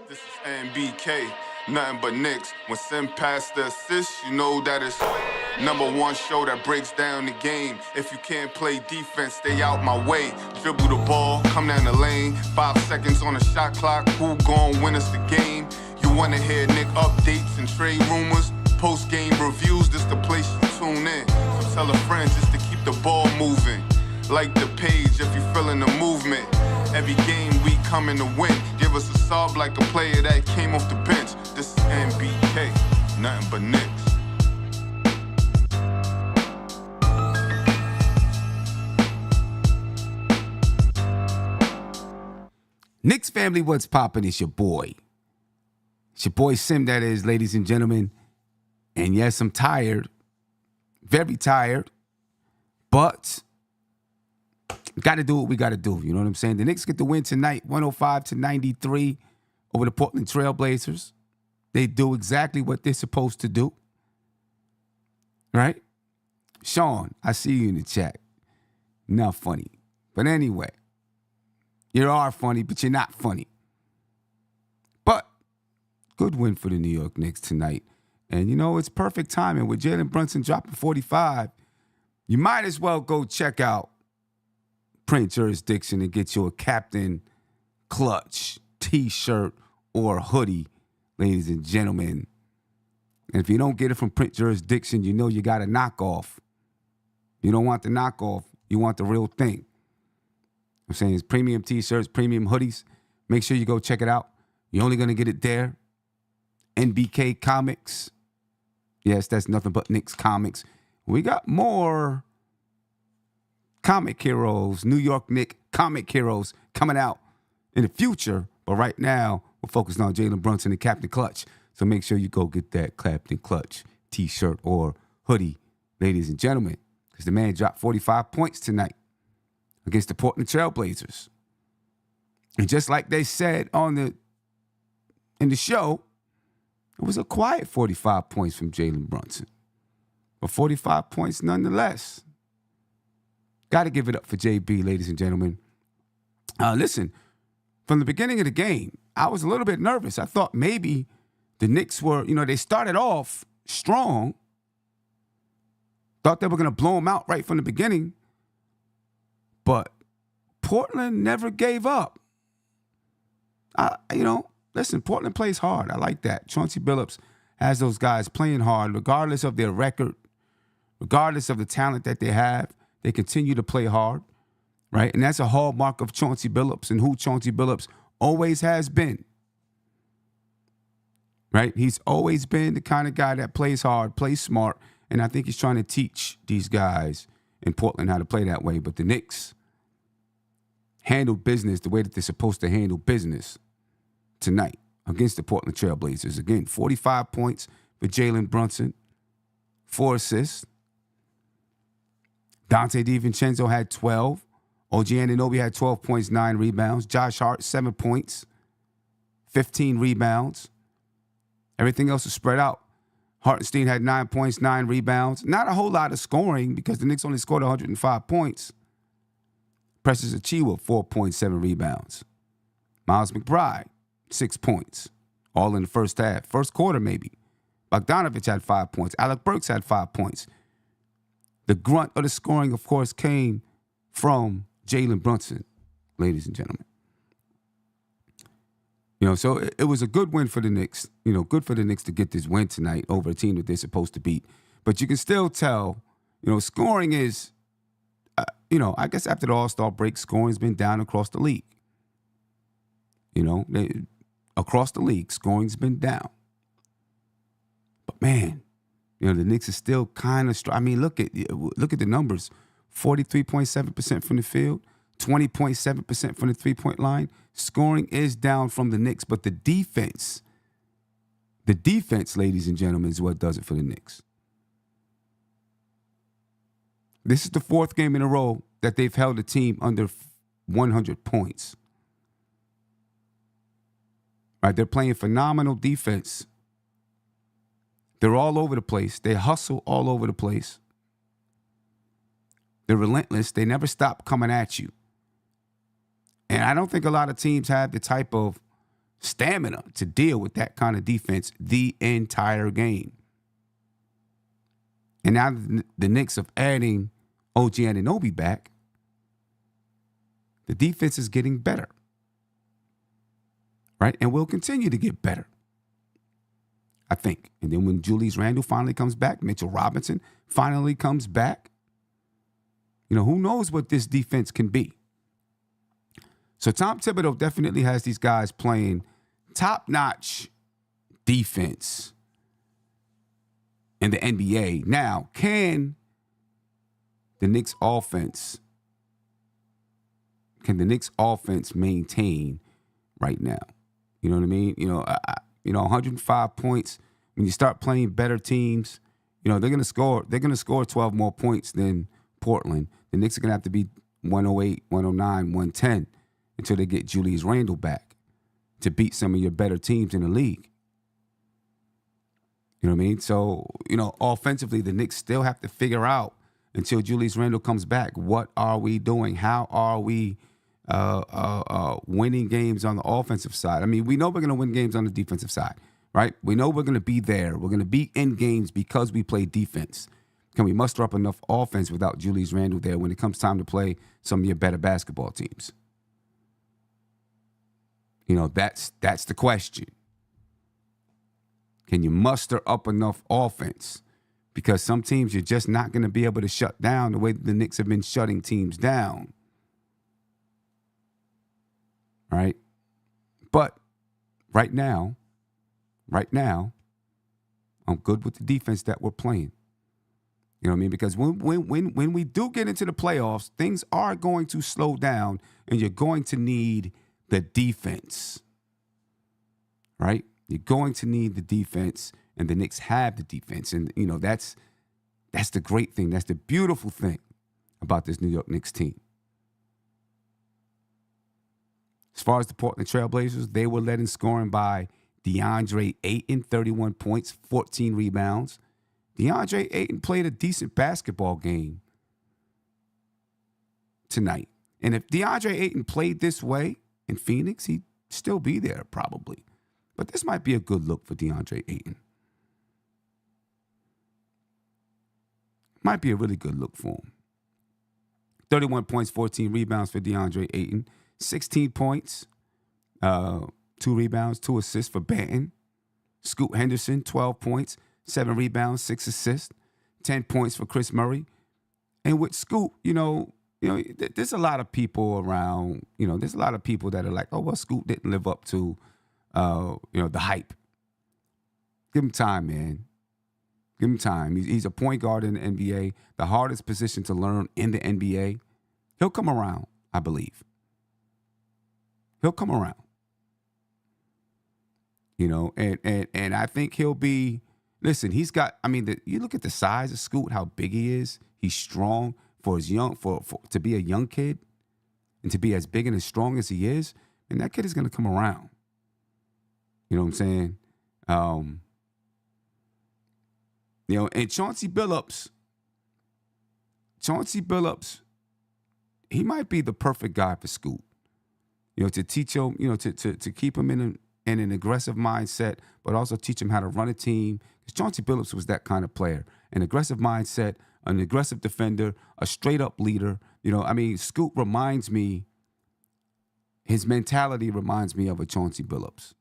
This is NBK, nothing but Knicks. When send past the assist, you know that it's #1 show that breaks down the game. If you can't play defense, stay out my way. Dribble the ball, come down the lane. 5 seconds on the shot clock, who gon' win us the game? You wanna hear Nick updates and trade rumors? Post-game reviews, this the place you tune in. So tell a friend just to keep the ball moving. Like the page if you feeling the movement. Every game we coming to win. Give us a sub like a player that came off the bench. This is NBK, nothing but Knicks. Knicks family, what's poppin'? It's your boy. It's your boy Sim, that is, ladies and gentlemen. And yes, I'm tired. Very tired. But got to do what we got to do. You know what I'm saying? The Knicks get the win tonight, 105-93 over the Portland Trailblazers. They do exactly what they're supposed to do. Right? Sean, I see you in the chat. Not funny. But anyway, you are funny, but you're not funny. But good win for the New York Knicks tonight. And, you know, it's perfect timing. With Jalen Brunson dropping 45, you might as well go check out Print Jurisdiction and get you a Captain Clutch T-shirt or hoodie, ladies and gentlemen. And if you don't get it from Print Jurisdiction, you know you got a knockoff. You don't want the knockoff. You want the real thing. I'm saying it's premium T-shirts, premium hoodies. Make sure you go check it out. You're only going to get it there. NBK Comics. Yes, that's nothing but Knicks Comics. We got more comic heroes, New York Knicks comic heroes coming out in the future. But right now, we're focused on Jalen Brunson and Captain Clutch. So make sure you go get that Captain Clutch T-shirt or hoodie, ladies and gentlemen, because the man dropped 45 points tonight against the Portland Trailblazers. And just like they said in the show, it was a quiet 45 points from Jalen Brunson. But 45 points nonetheless. Got to give it up for JB, ladies and gentlemen. Listen, from the beginning of the game, I was a little bit nervous. I thought maybe the Knicks were, they started off strong. Thought they were going to blow them out right from the beginning. But Portland never gave up. Listen, Portland plays hard. I like that. Chauncey Billups has those guys playing hard, regardless of their record, regardless of the talent that they have. They continue to play hard, right? And that's a hallmark of Chauncey Billups and who Chauncey Billups always has been, right? He's always been the kind of guy that plays hard, plays smart, and I think he's trying to teach these guys in Portland how to play that way. But the Knicks handled business the way that they're supposed to handle business tonight against the Portland Trailblazers. Again, 45 points for Jalen Brunson, 4 assists. Dante DiVincenzo had 12. OG Anunoby had 12 points, 9 rebounds. Josh Hart, 7 points, 15 rebounds. Everything else was spread out. Hartenstein had 9 points, 9 rebounds. Not a whole lot of scoring because the Knicks only scored 105 points. Precious Achiuwa, 4.7 rebounds. Miles McBride, 6 points, all in the first half. First quarter, maybe. Bogdanovich had 5 points. Alec Burks had 5 points. The grunt of the scoring, of course, came from Jalen Brunson, ladies and gentlemen. So it was a good win for the Knicks. Good for the Knicks to get this win tonight over a team that they're supposed to beat. But you can still tell, scoring is, I guess after the All-Star break, scoring's been down across the league. Across the league, scoring's been down. But man, the Knicks are still kind of strong. I mean, look at the numbers. 43.7% from the field, 20.7% from the three-point line. Scoring is down from the Knicks, but the defense, ladies and gentlemen, is what does it for the Knicks. This is the 4th game in a row that they've held a team under 100 points. Right, they're playing phenomenal defense. They're all over the place. They hustle all over the place. They're relentless. They never stop coming at you. And I don't think a lot of teams have the type of stamina to deal with that kind of defense the entire game. And now the Knicks of adding OG Anunoby back, the defense is getting better, right? And will continue to get better, I think. And then when Julius Randle finally comes back, Mitchell Robinson finally comes back, who knows what this defense can be. So Tom Thibodeau definitely has these guys playing top-notch defense in the NBA. Now, can the Knicks offense maintain right now? You know what I mean? 105 points. When you start playing better teams, they're gonna score 12 more points than Portland. The Knicks are gonna have to be 108, 109, 110 until they get Julius Randle back to beat some of your better teams in the league. You know what I mean? So, offensively, the Knicks still have to figure out until Julius Randle comes back, what are we doing? How are we winning games on the offensive side? I mean, we know we're going to win games on the defensive side, right? We know we're going to be there. We're going to be in games because we play defense. Can we muster up enough offense without Julius Randle there when it comes time to play some of your better basketball teams? That's the question. Can you muster up enough offense? Because some teams you're just not going to be able to shut down the way the Knicks have been shutting teams down. Right? But right now, I'm good with the defense that we're playing. You know what I mean? Because when we do get into the playoffs, things are going to slow down and you're going to need the defense. Right? You're going to need the defense, and the Knicks have the defense. And, that's the great thing. That's the beautiful thing about this New York Knicks team. As far as the Portland Trailblazers, they were led in scoring by DeAndre Ayton, 31 points, 14 rebounds. DeAndre Ayton played a decent basketball game tonight. And if DeAndre Ayton played this way in Phoenix, he'd still be there probably. But this might be a good look for DeAndre Ayton. Might be a really good look for him. 31 points, 14 rebounds for DeAndre Ayton. 16 points, 2 rebounds, 2 assists for Banton. Scoot Henderson, 12 points, 7 rebounds, 6 assists. 10 points for Chris Murray. And with Scoot, there's a lot of people around, there's a lot of people that are like, oh, well, Scoot didn't live up to the hype. Give him time, man. Give him time. He's a point guard in the NBA, the hardest position to learn in the NBA. He'll come around, I believe. He'll come around. And I think he'll be, listen, he's got, you look at the size of Scoot, how big he is. He's strong for to be a young kid and to be as big and as strong as he is. And that kid is going to come around. You know what I'm saying? And Chauncey Billups, he might be the perfect guy for Scoot. To teach him, to keep him in an aggressive mindset, but also teach him how to run a team. Because Chauncey Billups was that kind of player. An aggressive mindset, an aggressive defender, a straight-up leader. Scoot reminds me, his mentality reminds me of a Chauncey Billups.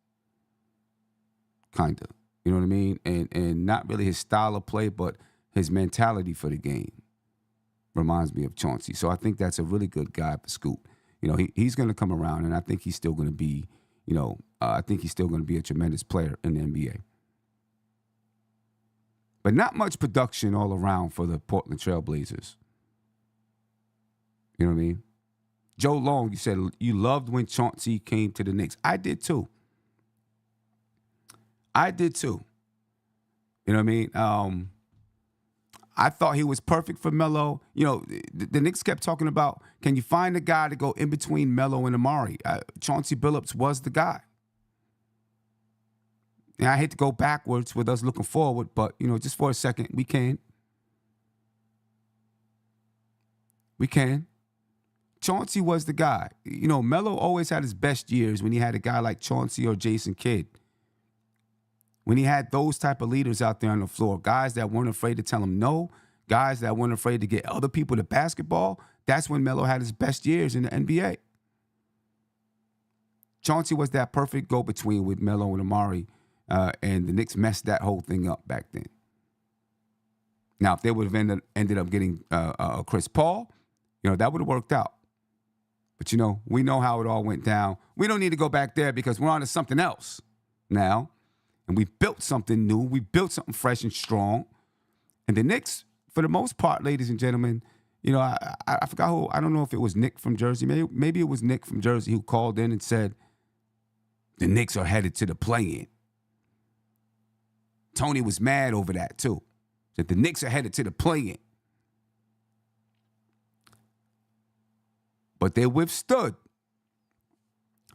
Kind of. You know what I mean? And not really his style of play, but his mentality for the game reminds me of Chauncey. So I think that's a really good guy for Scoot. He's going to come around, and I think he's still going to be, a tremendous player in the NBA. But not much production all around for the Portland Trailblazers. You know what I mean? Joe Long, you said you loved when Chauncey came to the Knicks. I did too. You know what I mean? I thought he was perfect for Melo. The Knicks kept talking about, can you find a guy to go in between Melo and Amari? Chauncey Billups was the guy. And I hate to go backwards with us looking forward, but, just for a second, we can. Chauncey was the guy. You know, Melo always had his best years when he had a guy like Chauncey or Jason Kidd. When he had those type of leaders out there on the floor, guys that weren't afraid to tell him no, guys that weren't afraid to get other people to basketball, that's when Melo had his best years in the NBA. Chauncey was that perfect go-between with Melo and Amari, and the Knicks messed that whole thing up back then. Now, if they would have ended up getting Chris Paul, that would have worked out. But, we know how it all went down. We don't need to go back there because we're on to something else now. And we built something new. We built something fresh and strong. And the Knicks, for the most part, ladies and gentlemen, I forgot who. I don't know if it was Nick from Jersey. Maybe it was Nick from Jersey who called in and said, the Knicks are headed to the play-in. Tony was mad over that, too. Said the Knicks are headed to the play-in. But they withstood.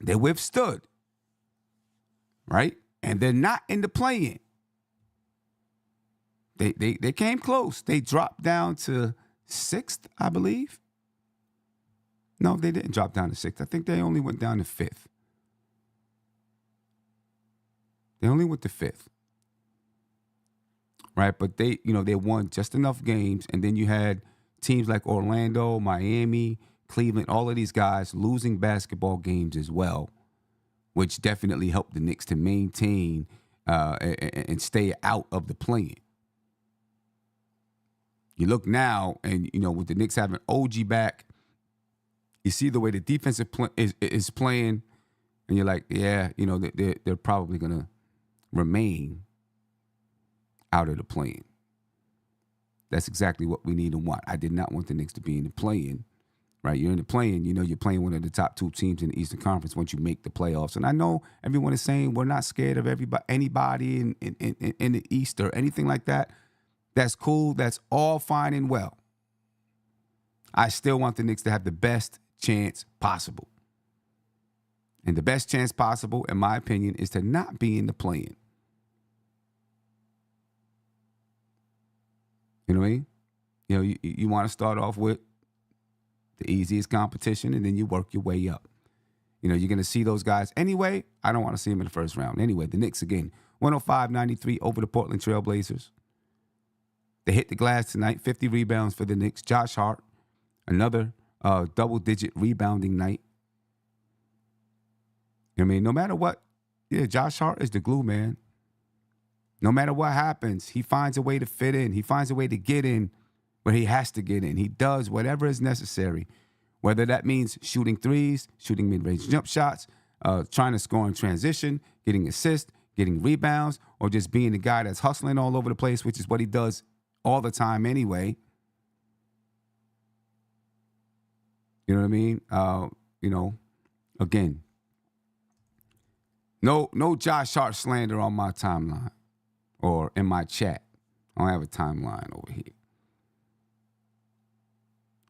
They withstood. Right? And they're not in the play-in. They came close. They dropped down to 6th, I believe. No, they didn't drop down to 6th. I think they only went down to 5th. They only went to 5th. Right? But they won just enough games. And then you had teams like Orlando, Miami, Cleveland, all of these guys losing basketball games as well, which definitely helped the Knicks to maintain and stay out of the play-in. You look now, and, with the Knicks having OG back, you see the way the defense is playing, and you're like, yeah, they're probably going to remain out of the play-in. That's exactly what we need and want. I did not want the Knicks to be in the play-in. Right, you're in the play-in, you're playing one of the top 2 teams in the Eastern Conference once you make the playoffs. And I know everyone is saying we're not scared of anybody in the East or anything like that. That's cool. That's all fine and well. I still want the Knicks to have the best chance possible. And the best chance possible, in my opinion, is to not be in the play-in. You know what I mean? You want to start off with the easiest competition, and then you work your way up. You're going to see those guys anyway. I don't want to see them in the first round. Anyway, the Knicks, again, 105-93 over the Portland Trailblazers. They hit the glass tonight, 50 rebounds for the Knicks. Josh Hart, another double-digit rebounding night. No matter what, Josh Hart is the glue, man. No matter what happens, he finds a way to fit in. He finds a way to get in where he has to get in. He does whatever is necessary, whether that means shooting threes, shooting mid-range jump shots, trying to score in transition, getting assists, getting rebounds, or just being the guy that's hustling all over the place, which is what he does all the time anyway. You know what I mean? Again, no Josh Hart slander on my timeline or in my chat. I don't have a timeline over here.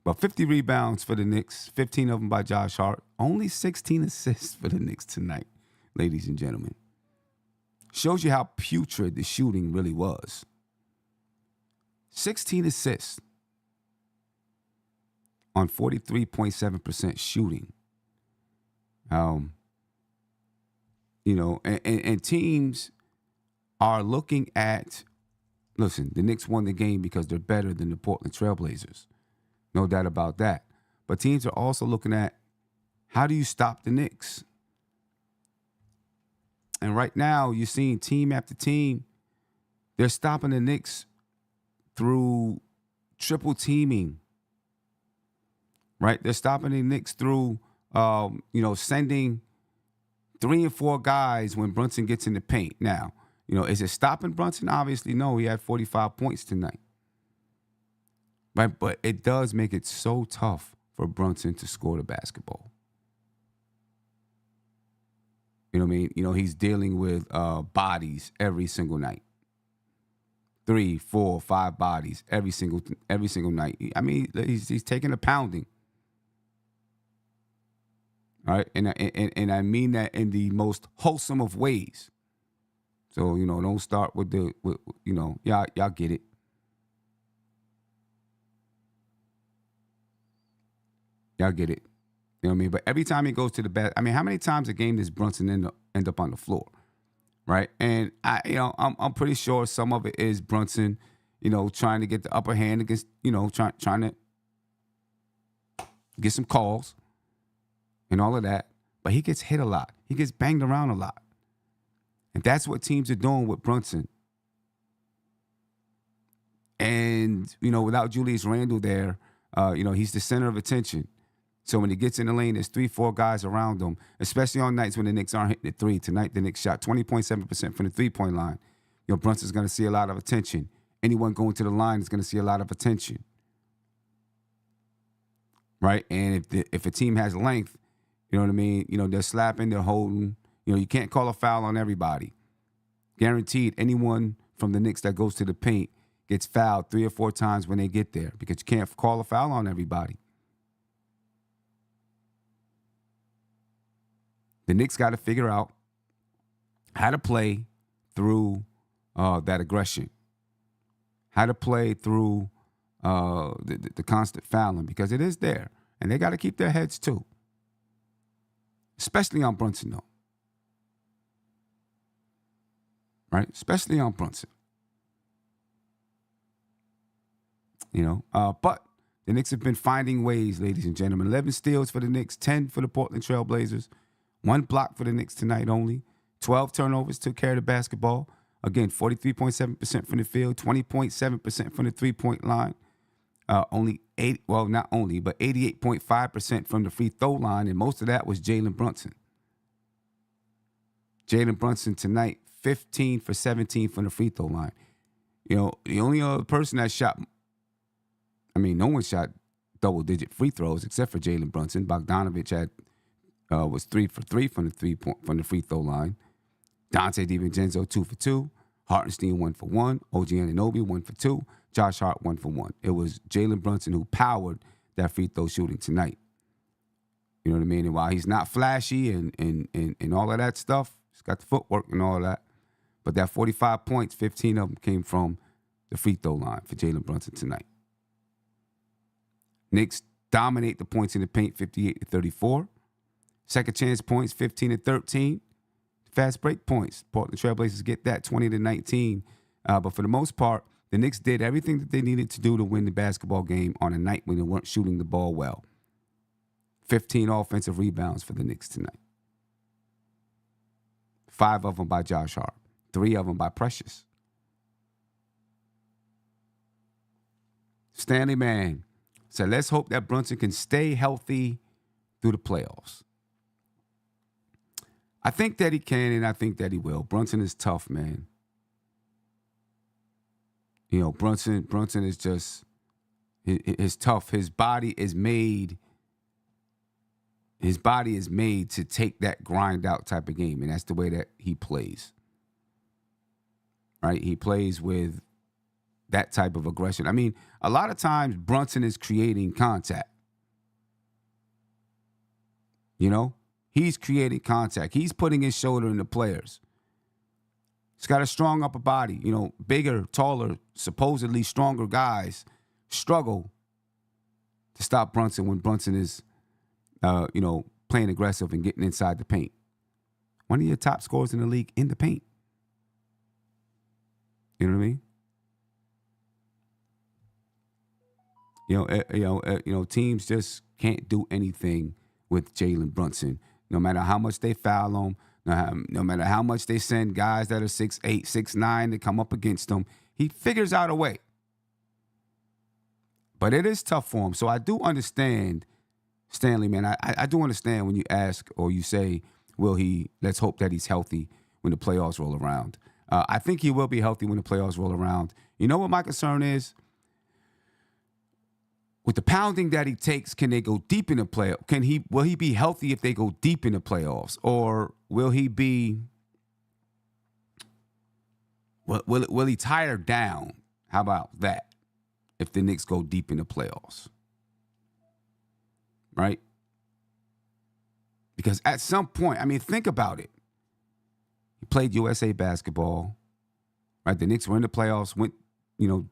But 50 rebounds for the Knicks, 15 of them by Josh Hart. Only 16 assists for the Knicks tonight, ladies and gentlemen. Shows you how putrid the shooting really was. 16 assists on 43.7% shooting. And teams are looking at, listen, the Knicks won the game because they're better than the Portland Trailblazers. No doubt about that. But teams are also looking at, how do you stop the Knicks? And right now, you're seeing team after team, they're stopping the Knicks through triple teaming. Right? They're stopping the Knicks through, sending 3 and 4 guys when Brunson gets in the paint. Now, is it stopping Brunson? Obviously, no. He had 45 points tonight. Right, but it does make it so tough for Brunson to score the basketball. You know what I mean? He's dealing with bodies every single night. 3, 4, 5 bodies every single night. I mean, he's taking a pounding. All right, and I mean that in the most wholesome of ways. So don't start with y'all get it. Y'all get it. You know what I mean? But every time he goes to the bat, I mean, how many times a game does Brunson end up on the floor? Right? And I'm pretty sure some of it is Brunson, trying to get the upper hand against, trying to get some calls and all of that. But he gets hit a lot. He gets banged around a lot. And that's what teams are doing with Brunson. And, without Julius Randle there, he's the center of attention. So when he gets in the lane, there's 3-4 guys around him, especially on nights when the Knicks aren't hitting the three. Tonight, the Knicks shot 20.7% from the three-point line. Brunson's going to see a lot of attention. Anyone going to the line is going to see a lot of attention. Right? And if a team has length, you know what I mean? They're slapping, they're holding. You can't call a foul on everybody. Guaranteed, anyone from the Knicks that goes to the paint gets fouled 3 or 4 times when they get there because you can't call a foul on everybody. The Knicks got to figure out how to play through that aggression, how to play through the constant fouling because it is there. And they got to keep their heads too, especially on Brunson, though. Right? Especially on Brunson. But the Knicks have been finding ways, ladies and gentlemen. 11 steals for the Knicks, 10 for the Portland Trailblazers. 1 block for the Knicks tonight only. 12 turnovers, took care of the basketball. Again, 43.7% from the field, 20.7% from the three-point line. Not only, but 88.5% from the free throw line, and most of that was Jalen Brunson. Jalen Brunson tonight, 15 for 17 from the free throw line. The only other person that shot, no one shot double-digit free throws except for Jalen Brunson. Bogdanovich was 3 for 3 from the free throw line. Dante DiVincenzo 2 for 2. Hartenstein 1 for 1. OG Anunoby 1 for 2. Josh Hart 1 for 1. It was Jalen Brunson who powered that free throw shooting tonight. You know what I mean? And while he's not flashy and all of that stuff, he's got the footwork and all of that. But that 45 points, 15 of them came from the free throw line for Jalen Brunson tonight. Knicks dominate the points in the paint, 58-34. Second chance points, 15-13. Fast break points, Portland Trailblazers get that, 20-19. But for the most part, the Knicks did everything that they needed to do to win the basketball game on a night when they weren't shooting the ball well. 15 offensive rebounds for the Knicks tonight. 5 of them by Josh Hart. 3 of them by Precious. Stanley Mann said, let's hope that Brunson can stay healthy through the playoffs. I think that he can, and I think that he will. Brunson is tough, man. Brunson is just, is tough. His body is made to take that grind out type of game, and that's the way that he plays. Right? He plays with that type of aggression. A lot of times Brunson is creating contact. He's creating contact. He's putting his shoulder in the players. He's got a strong upper body. Bigger, taller, supposedly stronger guys struggle to stop Brunson when Brunson is, playing aggressive and getting inside the paint. One of your top scorers in the league in the paint. You know what I mean? Teams just can't do anything with Jalen Brunson. No matter how much they foul him, no matter how much they send guys that are 6'8", 6'9" to come up against him, he figures out a way. But it is tough for him. So I do understand, Stanley, man. I do understand when you ask or you say, let's hope that he's healthy when the playoffs roll around. I think he will be healthy when the playoffs roll around. You know what my concern is? With the pounding that he takes, can they go deep in the playoffs? Will he be healthy if they go deep in the playoffs? Or will he be, will he tire down? How about that? If the Knicks go deep in the playoffs. Right? Because at some point, think about it. He played USA basketball. Right? The Knicks were in the playoffs, went,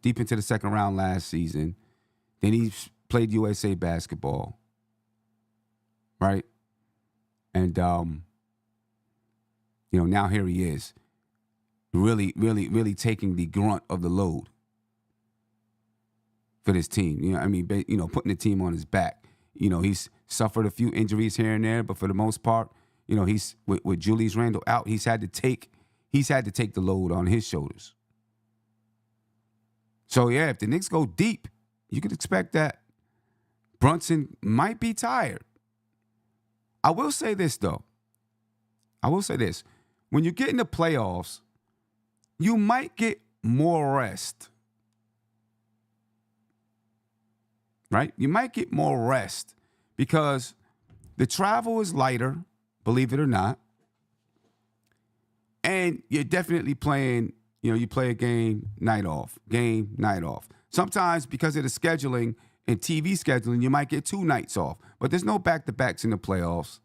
deep into the second round last season. Then he played USA basketball. right? And, now here he is, really, really, really taking the grunt of the load for this team. Putting the team on his back. He's suffered a few injuries here and there, but for the most part, he's with Julius Randle out, he's had to take the load on his shoulders. So yeah, if the Knicks go deep, you could expect that Brunson might be tired. I will say this though. When you get in the playoffs, you might get more rest. Right? You might get more rest because the travel is lighter, believe it or not. And you're definitely playing, you play a game, night off. Sometimes because of the scheduling and TV scheduling, you might get 2 nights off. But there's no back-to-backs in the playoffs.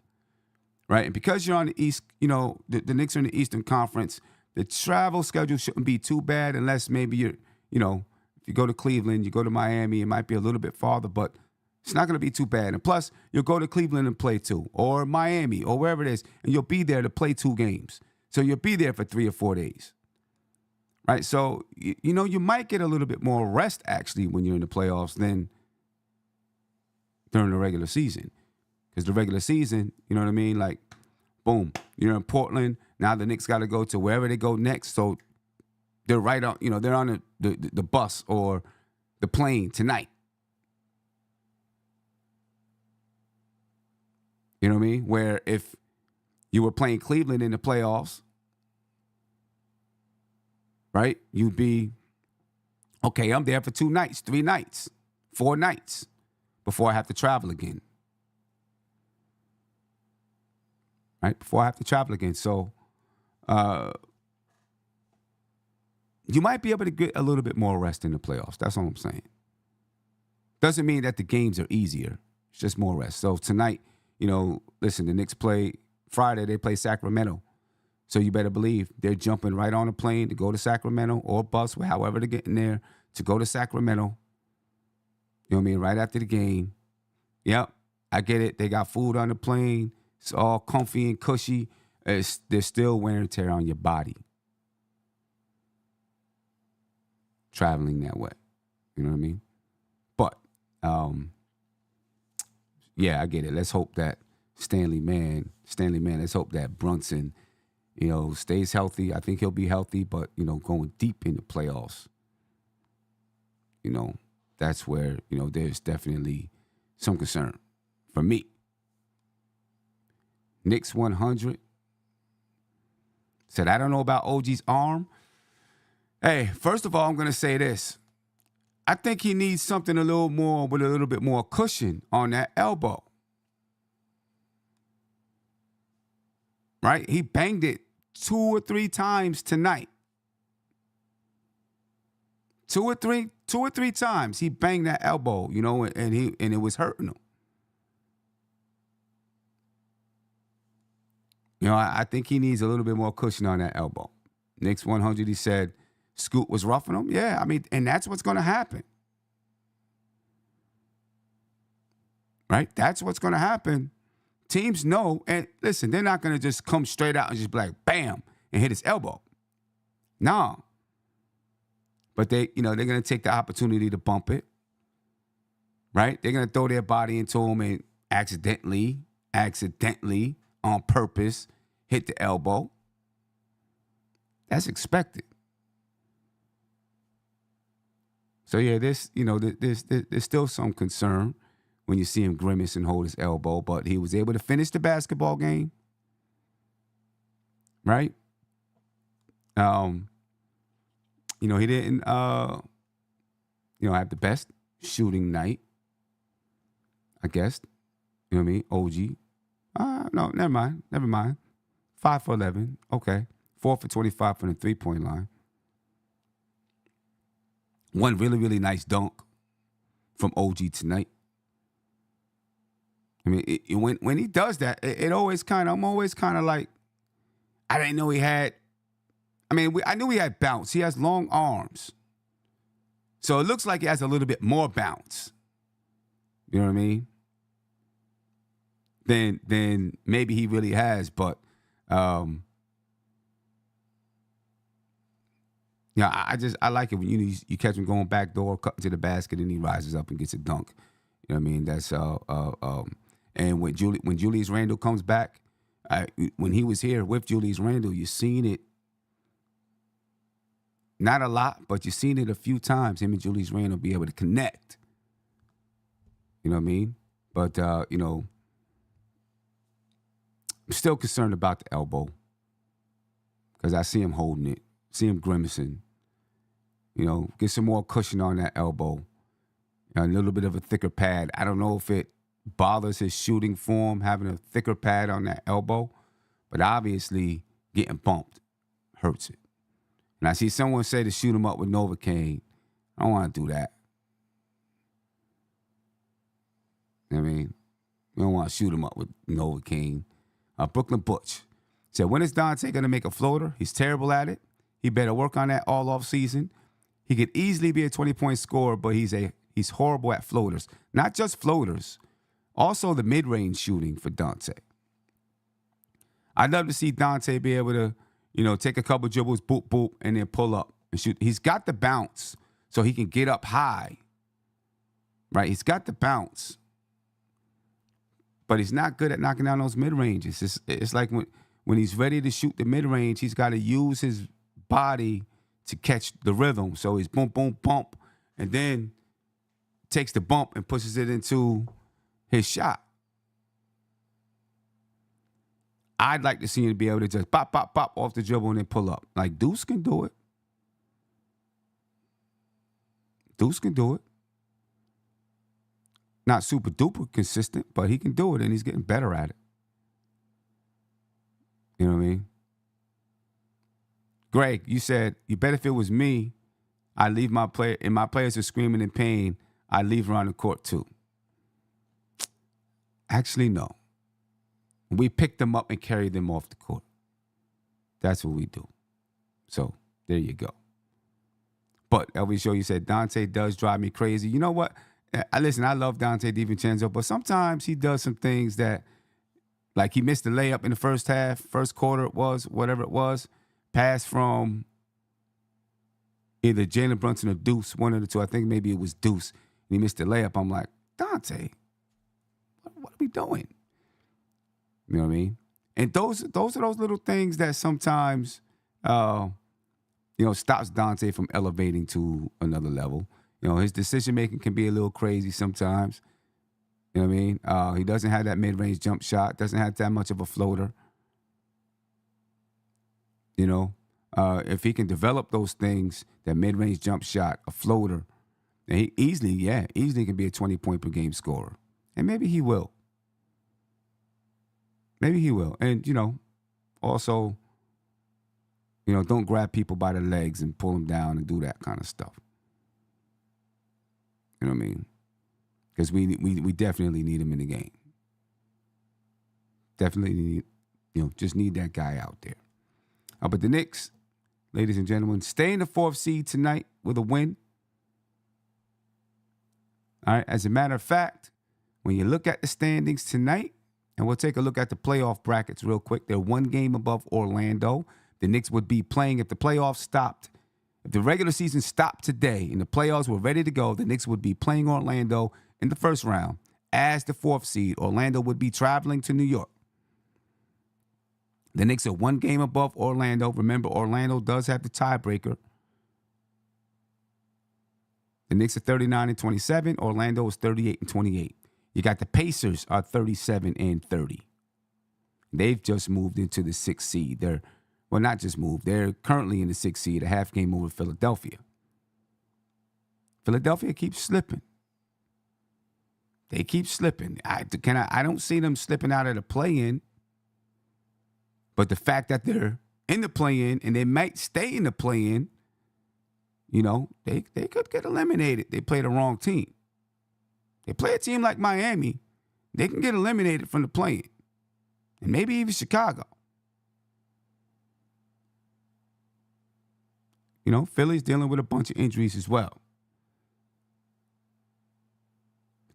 Right? And because you're on the East, the Knicks are in the Eastern Conference, the travel schedule shouldn't be too bad unless maybe you're, if you go to Cleveland, you go to Miami, it might be a little bit farther, but it's not going to be too bad. And plus, you'll go to Cleveland and play 2, or Miami, or wherever it is, and you'll be there to play 2 games. So you'll be there for 3 or 4 days. Right? So, you might get a little bit more rest, actually, when you're in the playoffs than during the regular season. Because the regular season, you know what I mean? Like, boom, you're in Portland. Now the Knicks got to go to wherever they go next. So they're right on, they're on the bus or the plane tonight. You know what I mean? Where if you were playing Cleveland in the playoffs, right, you'd be, okay, I'm there for 2 nights, 3 nights, 4 nights before I have to travel again. Right? Before I have to travel again. So you might be able to get a little bit more rest in the playoffs. That's all I'm saying. Doesn't mean that the games are easier. It's just more rest. So tonight, listen, the Knicks play Friday, they play Sacramento. So you better believe they're jumping right on a plane to go to Sacramento or bus, however they're getting there, to go to Sacramento. You know what I mean? Right after the game. Yep, I get it. They got food on the plane. It's all comfy and cushy. There's still wear and tear on your body. Traveling that way. You know what I mean? But, yeah, I get it. Let's hope that Stanley Man, let's hope that Brunson, stays healthy. I think he'll be healthy, but, going deep in the playoffs, that's where, there's definitely some concern for me. Knicks 100 said, I don't know about OG's arm. Hey, first of all, I'm going to say this. I think he needs something a little more with a little bit more cushion on that elbow. Right? He banged it 2 or 3 times tonight. 2 or 3 times he banged that elbow, and it was hurting him. I think he needs a little bit more cushion on that elbow. Knicks 100, he said, Scoot was roughing him. Yeah, and that's what's going to happen. Right? That's what's going to happen. Teams know, and listen, they're not going to just come straight out and just be like, bam, and hit his elbow. No. But they're going to take the opportunity to bump it. Right? They're going to throw their body into him and accidentally, on purpose, hit the elbow. That's expected. So yeah, there's still some concern when you see him grimace and hold his elbow, but he was able to finish the basketball game. Right? He didn't have the best shooting night, I guess. You know what I mean? OG. No, never mind. 5 for 11. Okay. 4 for 25 from the 3-point line. One really, really nice dunk from OG tonight. When he does that, I'm always kind of like, I didn't know he had, I knew he had bounce. He has long arms. So it looks like he has a little bit more bounce. You know what I mean? than maybe he really has. But I like it when you catch him going back door, cut to the basket, and he rises up and gets a dunk. You know what I mean? That's and when Julius Randle comes back, when he was here with Julius Randle, you seen it. Not a lot, but you've seen it a few times. Him and Julius Randle be able to connect. You know what I mean? But I'm still concerned about the elbow because I see him holding it, see him grimacing. Get some more cushion on that elbow. A little bit of a thicker pad. I don't know if it bothers his shooting form having a thicker pad on that elbow, but obviously getting bumped hurts it. And I see someone say to shoot him up with Novocaine. I don't want to do that. I mean, we don't want to shoot him up with Novocaine. Brooklyn Butch said, when is Dante going to make a floater? He's terrible at it. He better work on that all off season. He could easily be a 20-point scorer, but he's horrible at floaters. Not just floaters, also the mid-range shooting for Dante. I'd love to see Dante be able to, take a couple dribbles, boop, boop, and then pull up and shoot. He's got the bounce, so he can get up high. Right? He's got the bounce. But he's not good at knocking down those mid-ranges. It's like when he's ready to shoot the mid-range, he's got to use his body to catch the rhythm. So he's boom, boom, bump, and then takes the bump and pushes it into his shot. I'd like to see him be able to just pop, pop, pop off the dribble and then pull up. Like Deuce can do it. Deuce can do it. Not super duper consistent, but he can do it and he's getting better at it. You know what I mean? Greg, you said, you bet if it was me, I'd leave my player, and my players are screaming in pain, I'd leave around the court too. Actually, no. We pick them up and carry them off the court. That's what we do. So, there you go. But LV Show, you said, Dante does drive me crazy. You know what? Listen, I love Dante DiVincenzo, but sometimes he does some things that, like he missed the layup in the first half, first quarter it was, whatever it was, pass from either Jalen Brunson or Deuce, one of the two. I think maybe it was Deuce. And he missed the layup. I'm like, Dante, what are we doing? You know what I mean? And those are those little things that sometimes, stops Dante from elevating to another level. His decision-making can be a little crazy sometimes. You know what I mean? He doesn't have that mid-range jump shot, doesn't have that much of a floater. If he can develop those things, that mid-range jump shot, a floater, then he easily can be a 20-point per game scorer. And maybe he will. Maybe he will. And, also, don't grab people by the legs and pull them down and do that kind of stuff. You know what I mean? Because we definitely need him in the game. Definitely need, just need that guy out there. But the Knicks, ladies and gentlemen, stay in the 4th seed tonight with a win. All right. As a matter of fact, when you look at the standings tonight, and we'll take a look at the playoff brackets real quick. They're one game above Orlando. The Knicks would be playing if the playoffs stopped. If the regular season stopped today and the playoffs were ready to go, the Knicks would be playing Orlando in the first round. As the 4th seed, Orlando would be traveling to New York. The Knicks are one game above Orlando. Remember, Orlando does have the tiebreaker. The Knicks are 39-27. Orlando is 38-28. You got the Pacers are 37-30. They've just moved into the 6th seed. Not just moved. They're currently in the 6th seed, a half game over Philadelphia. Philadelphia keeps slipping. They keep slipping. I don't see them slipping out of the play-in. But the fact that they're in the play-in and they might stay in the play-in, they could get eliminated. They play the wrong team. They play a team like Miami, they can get eliminated from the play-in. And maybe even Chicago. Philly's dealing with a bunch of injuries as well.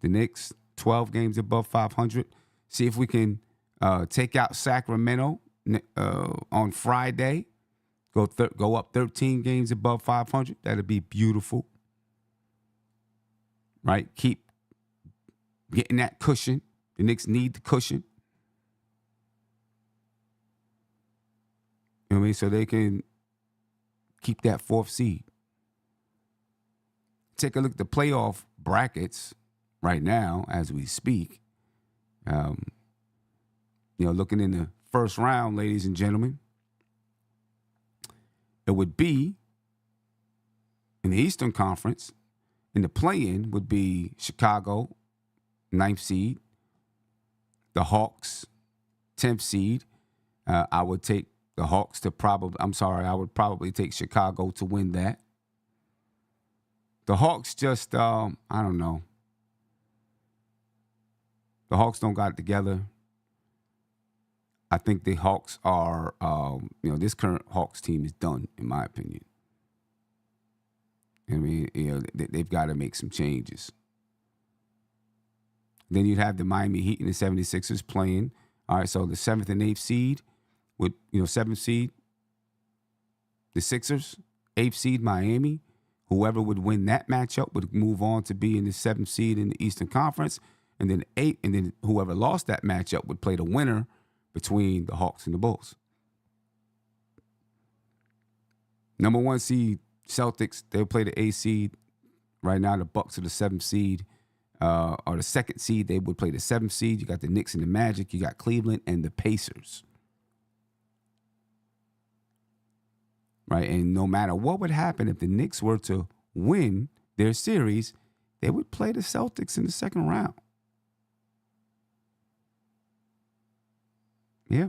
The Knicks, 12 games above 500, See if we can take out Sacramento on Friday. Go up 13 games above 500. That'd be beautiful. Right? Keep getting that cushion. The Knicks need the cushion. You know what I mean? So they can keep that 4th seed. Take a look at the playoff brackets right now as we speak. Looking in the first round, ladies and gentlemen, it would be in the Eastern Conference. In the play-in would be Chicago, 9th seed. The Hawks, 10th seed. I would take the Hawks to I would probably take Chicago to win that. The Hawks just, I don't know. The Hawks don't got it together. I think the Hawks are, this current Hawks team is done, in my opinion. I mean, they've got to make some changes. Then you'd have the Miami Heat and the 76ers playing. All right, so the 7th and 8th seed would, 7th seed, the Sixers, 8th seed, Miami. Whoever would win that matchup would move on to be in the 7th seed in the Eastern Conference. And then whoever lost that matchup would play the winner between the Hawks and the Bulls. Number 1 seed, Celtics, they'll play the 8th seed. Right now, the Bucks are the 7th seed. Or the 2nd seed, they would play the 7th seed. You got the Knicks and the Magic. You got Cleveland and the Pacers. Right? And no matter what would happen, if the Knicks were to win their series, they would play the Celtics in the second round. Yeah.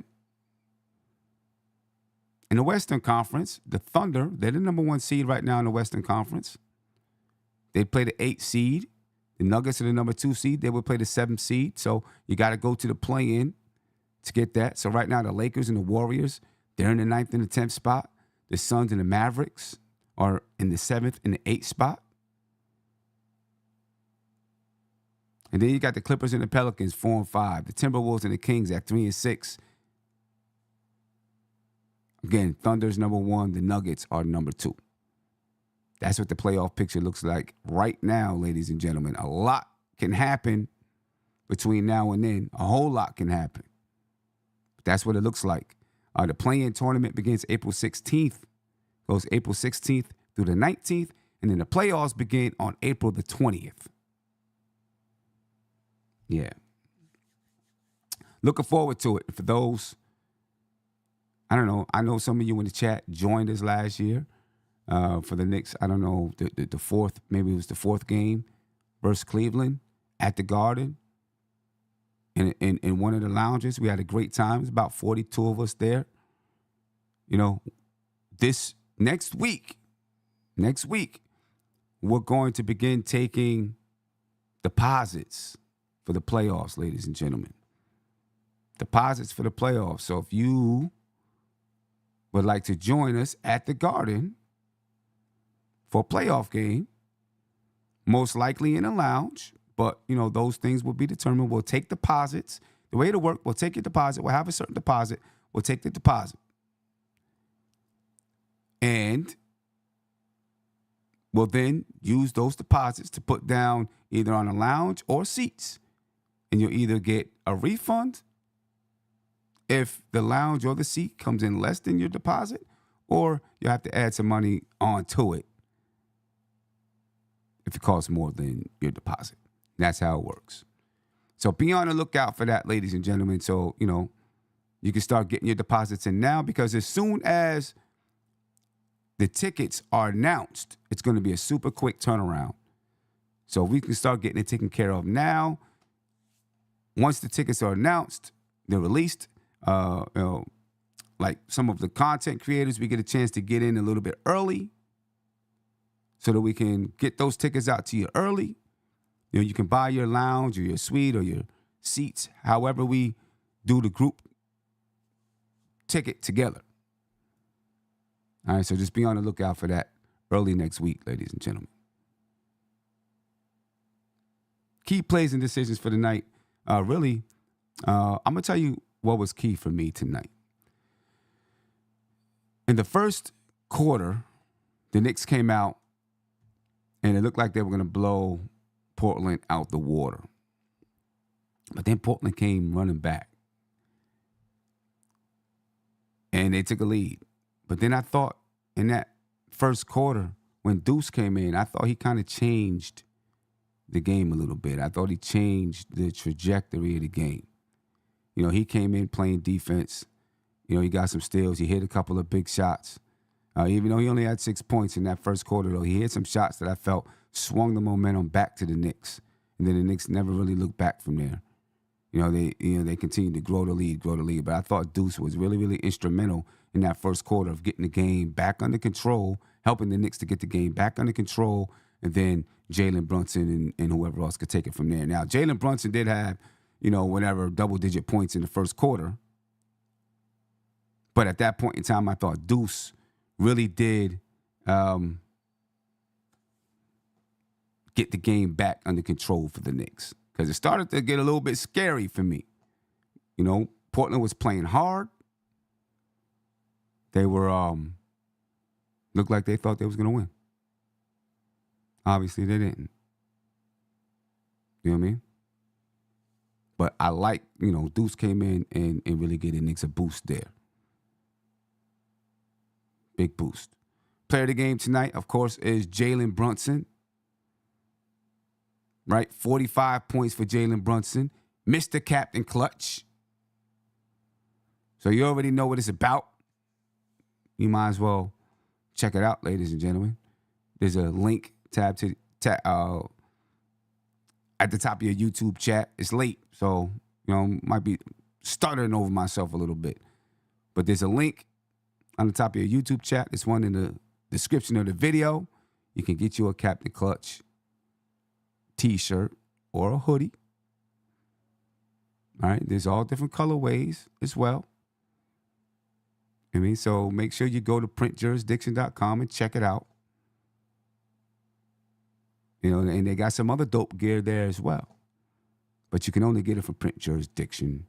In the Western Conference, the Thunder, they're the number 1 seed right now in the Western Conference. They'd play the 8th seed. The Nuggets are the number 2 seed. They would play the 7th seed. So you got to go to the play-in to get that. So right now, the Lakers and the Warriors, they're in the 9th and the 10th spot. The Suns and the Mavericks are in the 7th and the 8th spot. And then you got the Clippers and the Pelicans, 4 and 5. The Timberwolves and the Kings at 3 and 6. Again, Thunder's number 1. The Nuggets are number 2. That's what the playoff picture looks like right now, ladies and gentlemen. A lot can happen between now and then. A whole lot can happen. But that's what it looks like. The play-in tournament begins April 16th. Goes April 16th through the 19th. And then the playoffs begin on April the 20th. Yeah. Looking forward to it. For those, I don't know, I know some of you in the chat joined us last year for the Knicks. I don't know, the fourth, maybe it was the 4th game versus Cleveland at the Garden. In one of the lounges. We had a great time. It was about 42 of us there. This next week, we're going to begin taking deposits for the playoffs, ladies and gentlemen. Deposits for the playoffs. So if you would like to join us at the Garden for a playoff game, most likely in a lounge, but, those things will be determined. We'll take deposits. The way it'll work, we'll take your deposit. We'll have a certain deposit. We'll take the deposit. And we'll then use those deposits to put down either on a lounge or seats. And you'll either get a refund if the lounge or the seat comes in less than your deposit, or you have to add some money onto it if it costs more than your deposit. That's how it works. So be on the lookout for that, ladies and gentlemen. So, you can start getting your deposits in now, because as soon as the tickets are announced, it's going to be a super quick turnaround. So we can start getting it taken care of now. Once the tickets are announced, they're released. Like some of the content creators, we get a chance to get in a little bit early so that we can get those tickets out to you early. You can buy your lounge or your suite or your seats, however we do the group ticket together. All right, so just be on the lookout for that early next week, ladies and gentlemen. Key plays and decisions for the night. Really, I'm going to tell you what was key for me tonight. In the first quarter, the Knicks came out, and it looked like they were going to blow Portland out the water. But then Portland came running back. And they took a lead. But then I thought in that first quarter, when Deuce came in, I thought he kind of changed the game a little bit. I thought he changed the trajectory of the game. You know, he came in playing defense. You know, he got some steals. He hit a couple of big shots. Even though he only had 6 points in that first quarter, though, he hit some shots that I felt swung the momentum back to the Knicks. And then the Knicks never really looked back from there. They continued to grow the lead. But I thought Deuce was really, really instrumental in that first quarter of getting the game back under control, helping the Knicks to get the game back under control, and then Jalen Brunson and whoever else could take it from there. Now, Jalen Brunson did have, double-digit points in the first quarter. But at that point in time, I thought Deuce really did get the game back under control for the Knicks. Because it started to get a little bit scary for me. You know, Portland was playing hard. They were, looked like they thought they was going to win. Obviously, they didn't. You know what I mean? But I like, Deuce came in and really gave the Knicks a boost there. Big boost. Player of the game tonight, of course, is Jalen Brunson. Right? 45 points for Jalen Brunson. Mr. Captain Clutch. So you already know what it's about. You might as well check it out, ladies and gentlemen. There's a link at the top of your YouTube chat. It's late, so, might be stuttering over myself a little bit. But there's a link on the top of your YouTube chat. There's one in the description of the video. You can get you a Captain Clutch T-shirt or a hoodie. All right, there's all different colorways as well. So make sure you go to printjurisdiction.com and check it out. And they got some other dope gear there as well. But you can only get it from Print Jurisdiction.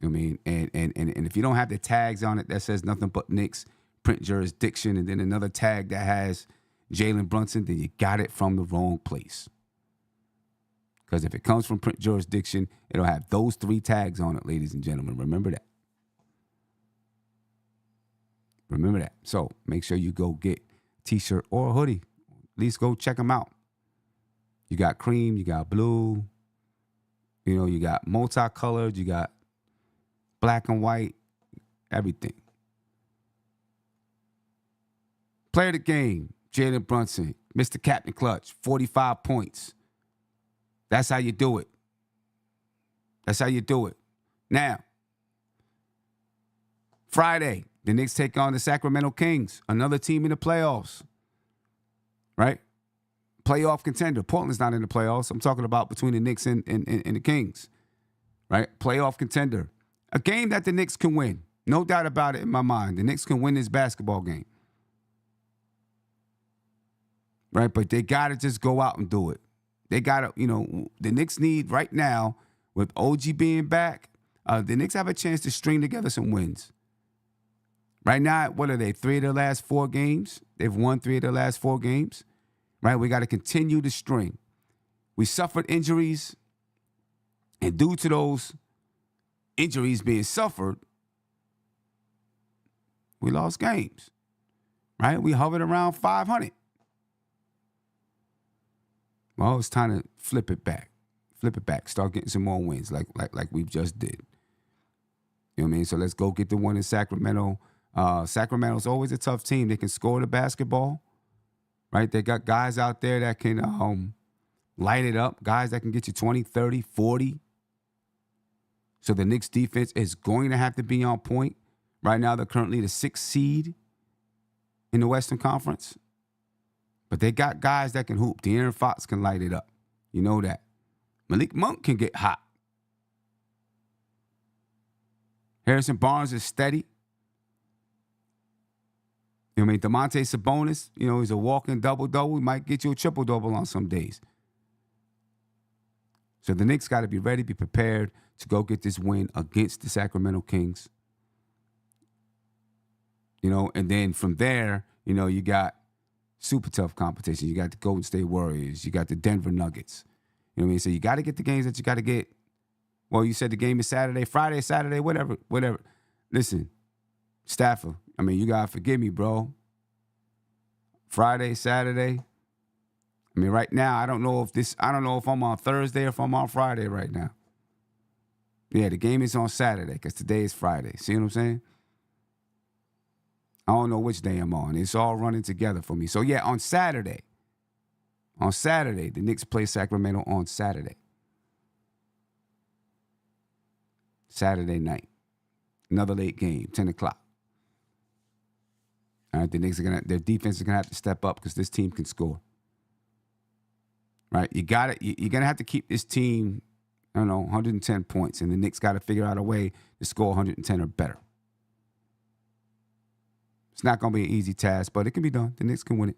And if you don't have the tags on it that says nothing but Knicks, Print Jurisdiction, and then another tag that has Jalen Brunson, then you got it from the wrong place. Because if it comes from Print Jurisdiction, it'll have those 3 tags on it, ladies and gentlemen. Remember that. So make sure you go get a T-shirt or a hoodie. At least go check them out. You got cream, you got blue. You got multicolored. You got black and white. Everything. Player of the game, Jalen Brunson. Mr. Captain Clutch, 45 points. That's how you do it. Now, Friday, the Knicks take on the Sacramento Kings, another team in the playoffs, right? Playoff contender. Portland's not in the playoffs. I'm talking about between the Knicks and the Kings, right? Playoff contender. A game that the Knicks can win. No doubt about it in my mind. The Knicks can win this basketball game, right? But they got to just go out and do it. They got to, the Knicks need right now, with OG being back, the Knicks have a chance to string together some wins. Right now, what are they, 3 of their last 4 games? They've won 3 of their last 4 games, right? We got to continue the string. We suffered injuries, and due to those injuries being suffered, we lost games, right? We hovered around 500. Well, it's time to flip it back. Start getting some more wins like we just did. You know what I mean? So let's go get the one in Sacramento. Sacramento's always a tough team. They can score the basketball, right? They got guys out there that can light it up, guys that can get you 20, 30, 40. So the Knicks defense is going to have to be on point. Right now, they're currently the 6th seed in the Western Conference. But they got guys that can hoop. De'Aaron Fox can light it up. You know that. Malik Monk can get hot. Harrison Barnes is steady. Domantas Sabonis, he's a walking double-double. He might get you a triple-double on some days. So the Knicks got to be ready, be prepared to go get this win against the Sacramento Kings. And then from there, you got super tough competition. You got the Golden State Warriors. You got the Denver Nuggets. You know what I mean? So you got to get the games that you got to get. Well, you said the game is Saturday, Friday, Saturday, whatever. Listen, Stafford, you got to forgive me, bro. Friday, Saturday. Right now, I don't know if I'm on Thursday or if I'm on Friday right now. Yeah, the game is on Saturday because today is Friday. See what I'm saying? I don't know which day I'm on. It's all running together for me. So, yeah, on Saturday, the Knicks play Sacramento on Saturday. Saturday night. Another late game, 10 o'clock. All right, the Knicks their defense is going to have to step up because this team can score. Right? You're going to have to keep this team, 110 points, and the Knicks got to figure out a way to score 110 or better. It's not going to be an easy task, but it can be done. The Knicks can win it.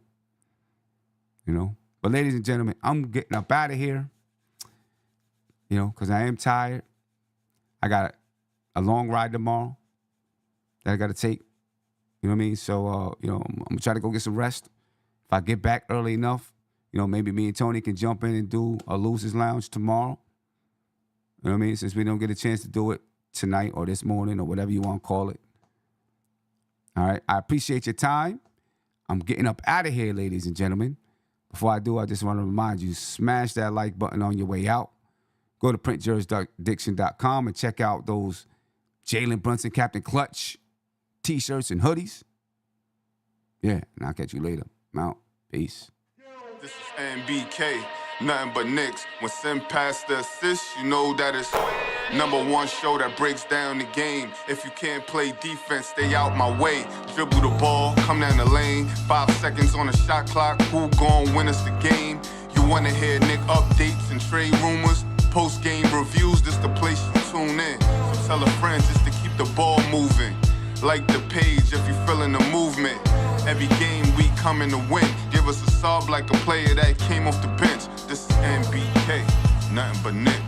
But ladies and gentlemen, I'm getting up out of here, because I am tired. I got a long ride tomorrow that I got to take. You know what I mean? So, I'm going to try to go get some rest. If I get back early enough, maybe me and Tony can jump in and do a Losers Lounge tomorrow. You know what I mean? Since we don't get a chance to do it tonight or this morning or whatever you want to call it. All right. I appreciate your time. I'm getting up out of here, ladies and gentlemen. Before I do, I just want to remind you, smash that like button on your way out. Go to printjurisdiction.com and check out those Jalen Brunson Captain Clutch T-shirts and hoodies. Yeah, and I'll catch you later. I'm out. Peace. This is NBK, nothing but Knicks. When Sim passed the assist, you know that it's #1 show that breaks down the game. If you can't play defense, stay out my way. Dribble the ball, come down the lane. 5 seconds on the shot clock, who gon' win us the game? You wanna hear Nick updates and trade rumors? Post-game reviews, this the place you tune in. So tell a friend just to keep the ball moving. Like the page if you feeling the movement. Every game we coming to win. Give us a sub like a player that came off the bench. This is NBK, nothing but Knicks.